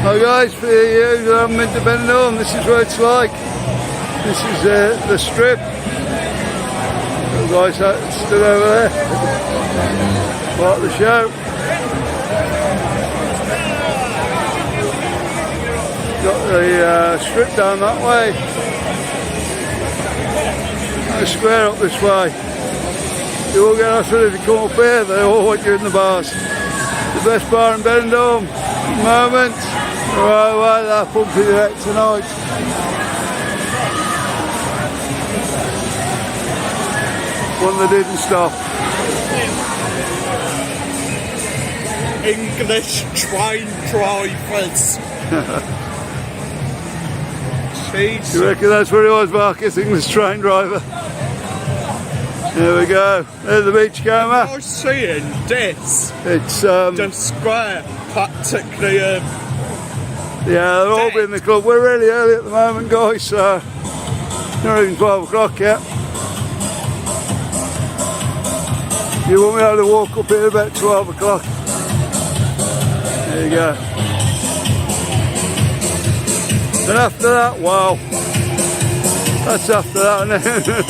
Hi guys, for you who haven't been to BENIDORM, this is what it's like. This is the strip. The guys stood over there. Part of the show. Got the strip down that way. And the square up this way. You all get off if you come up here, they all want you in the bars. The best bar in BENIDORM at the moment. Right away, they're pumping it out tonight. One that didn't stop. English train drivers. Jeez. You reckon that's what it was, Marcus? English train driver. There we go. There's the beachcomber. I was seeing this. It's the square practically. Yeah, they're all in the club. We're really early at the moment, guys. So not even 12 o'clock yet. You won't be able to walk up here about 12 o'clock. There you go. And after that, wow. That's after that, isn't it?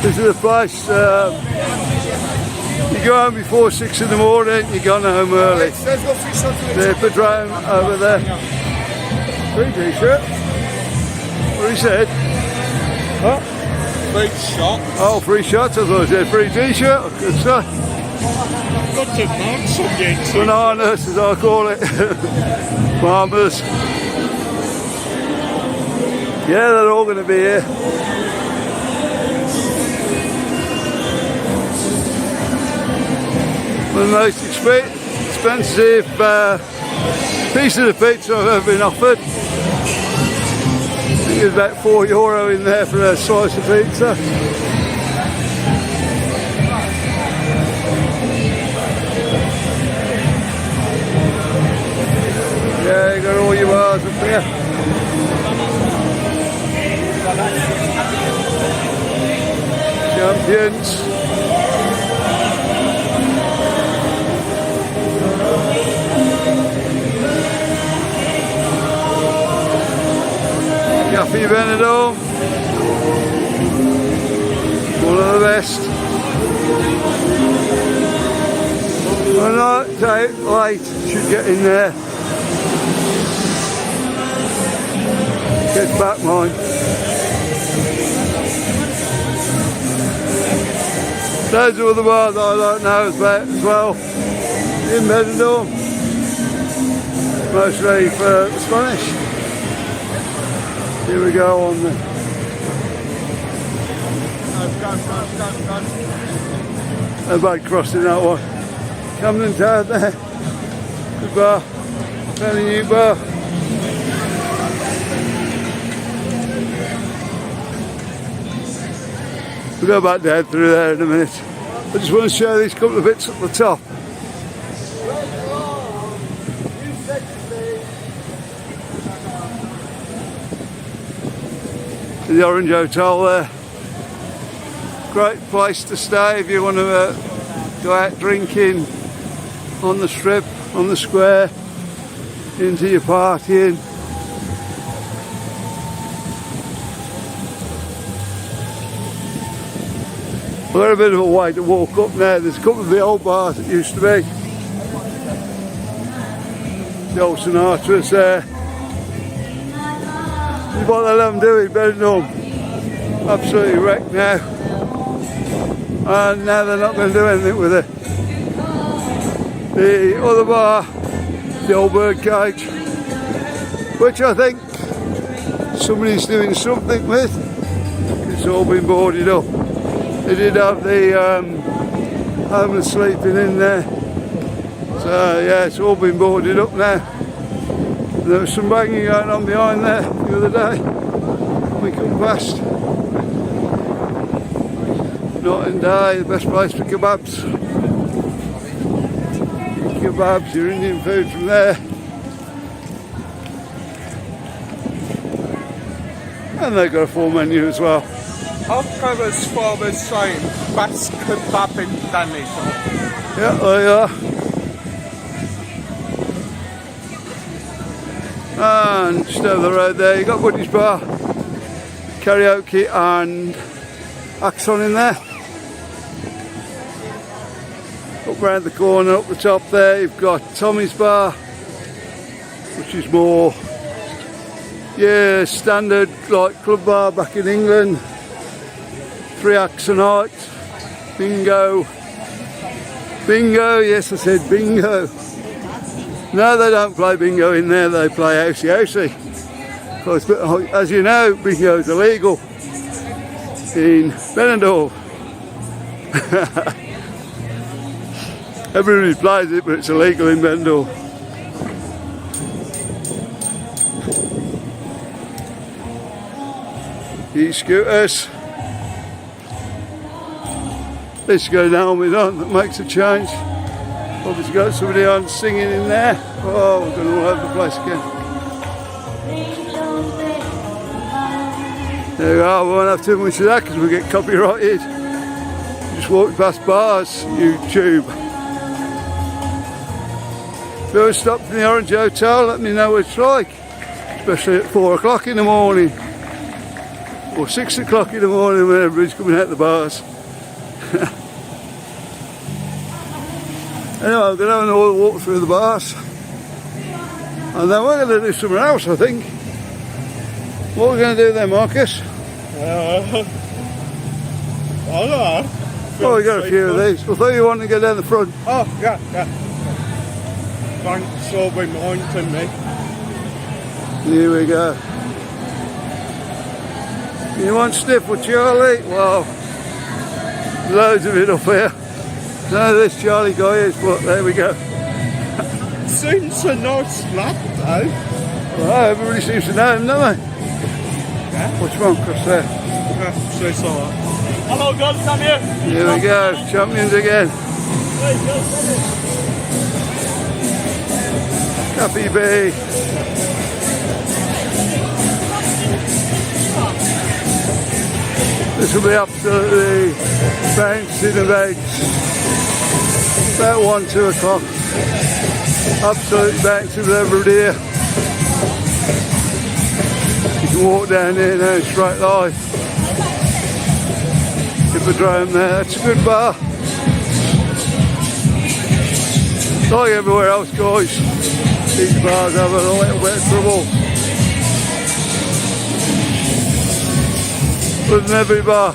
This is the place. You go home before 6 in the morning, you're gone home early. There's the drone over there. Free t-shirt. What he said? What? Free shots. Oh, free shots. I thought it said free t-shirt. Good stuff. Got to know some gigs. Bananas, as I call it. Farmers. Yeah, they're all going to be here. The most expensive piece of the pizza I've ever been offered. I think it was about €4 in there for a slice of pizza. Yeah, you got all your bars up there. Champions. Cafe BENIDORM, one of the best. I'm not out late, should get in there. Get back mine. Those are the bars I don't know about as well in BENIDORM, mostly for the Spanish. Here we go on there. Everybody crossing that one. Camden Tower there. Good bar. Fairly new bar. We'll go back down through there in a minute. I just want to show these couple of bits at the top. The Orange Hotel there. Great place to stay if you want to go out drinking on the strip, on the square, into your partying. We've got a bit of a way to walk up now. There's a couple of the old bars that used to be. The old Sinatra's there. What they let them do in BENIDORM. Absolutely wrecked now. And now they're not going to do anything with it. The other bar, the old Birdcage, which I think somebody's doing something with. It's all been boarded up. They did have the homeless sleeping in there. So yeah, it's all been boarded up now. There was some banging going on behind there the other day. We come past. Night and day, the best place for kebabs. Your kebabs, your Indian food from there. And they've got a full menu as well. I've got as far as saying best kebab in BENIDORM. Yeah, there you are. And just over the road there, you got Buddy's Bar, karaoke and Axon in there. Up round the corner, up the top there, you've got Tommy's Bar, which is more, yeah, standard like club bar back in England. 3 acts a night, bingo, bingo, yes I said bingo. No, they don't play bingo in there, they play housey housey. Because, as you know, bingo is illegal in BENIDORM. Everybody plays it, but it's illegal in BENIDORM. E-scooters. Let's go down with on, that makes a change. Obviously got somebody on singing in there. Oh, we're going all over the place again. There we are, we won't have too much of that because we get copyrighted. Just walking past bars, YouTube. If you ever stopped in the Orange Hotel, let me know what it's like. Especially at 4 o'clock in the morning. Or 6 o'clock in the morning when everybody's coming out the bars. Anyway, I'm going to have another walk through the bars. And then we're going to do something else, I think. What are we going to do then, Marcus? I don't know. Oh, we got a few of these. I thought you wanted to go down the front. Oh, yeah. Thanks for reminding me. Here we go. You want sniff with Charlie? Well, loads of it up here. No, this Charlie guy is, but there we go. Seems a nice lad, though. Well, everybody seems to know him, don't they? Yeah. What's wrong across there? So it's all right. Hello, guys, come here. Here we go, champions again. Happy Bay. This will be absolutely bouncing about 1, 2 o'clock. Absolutely bouncing with everybody here. You can walk down here now, straight line. Hippodrome there, that's a good bar. Like everywhere else, guys, these bars have a little bit of trouble. But in every bar.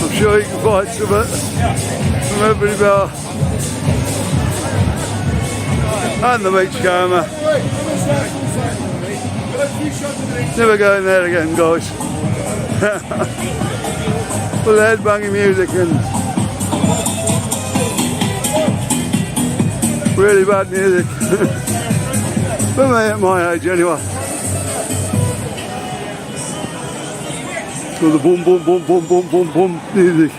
I'm sure you can find some from every bar. And the beach coma. Never going there again, guys. With headbanging music and really bad music. For me at my age anyway. So the boom boom boom boom boom boom boom music.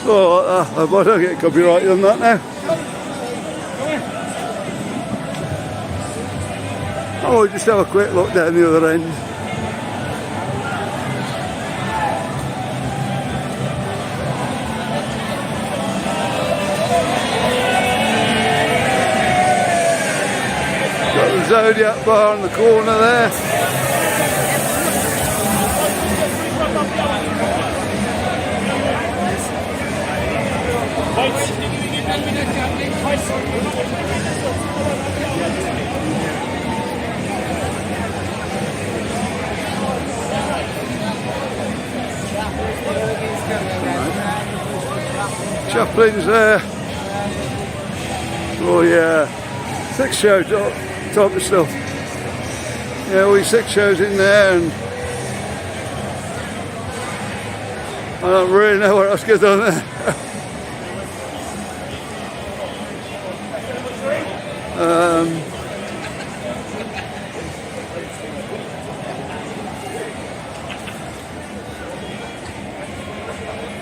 So like that. I hope I don't get copyrighted on that now. Oh, we'll just have a quick look down the other end. Got the Zodiac bar in the corner there. Chaplin's there. Oh yeah, 6 shows type of stuff. Yeah, we 6 shows in there, and I don't really know what else goes on there.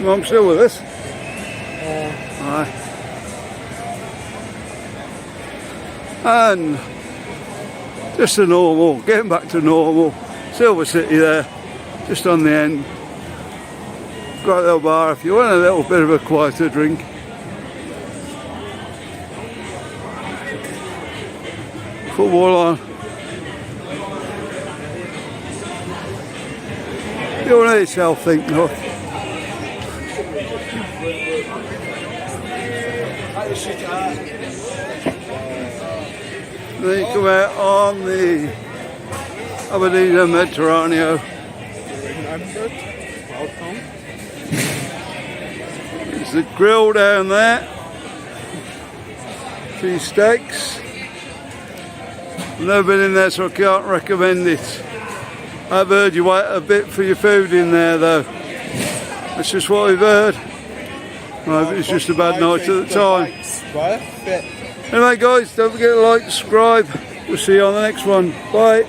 Mum still with us? Aye. And just a normal, getting back to normal. Silver City there, just on the end. Great little bar if you want a little bit of a quieter drink. football on. You want yourself think, look. Then you come out on the Aberdeen Mediterranean. There's the grill down there. Few steaks. I've never been in there, so I can't recommend it. I've heard you wait a bit for your food in there, though. That's just what we've heard. Maybe it's just a bad night at the time. Anyway, guys, don't forget to like, subscribe. We'll see you on the next one. Bye.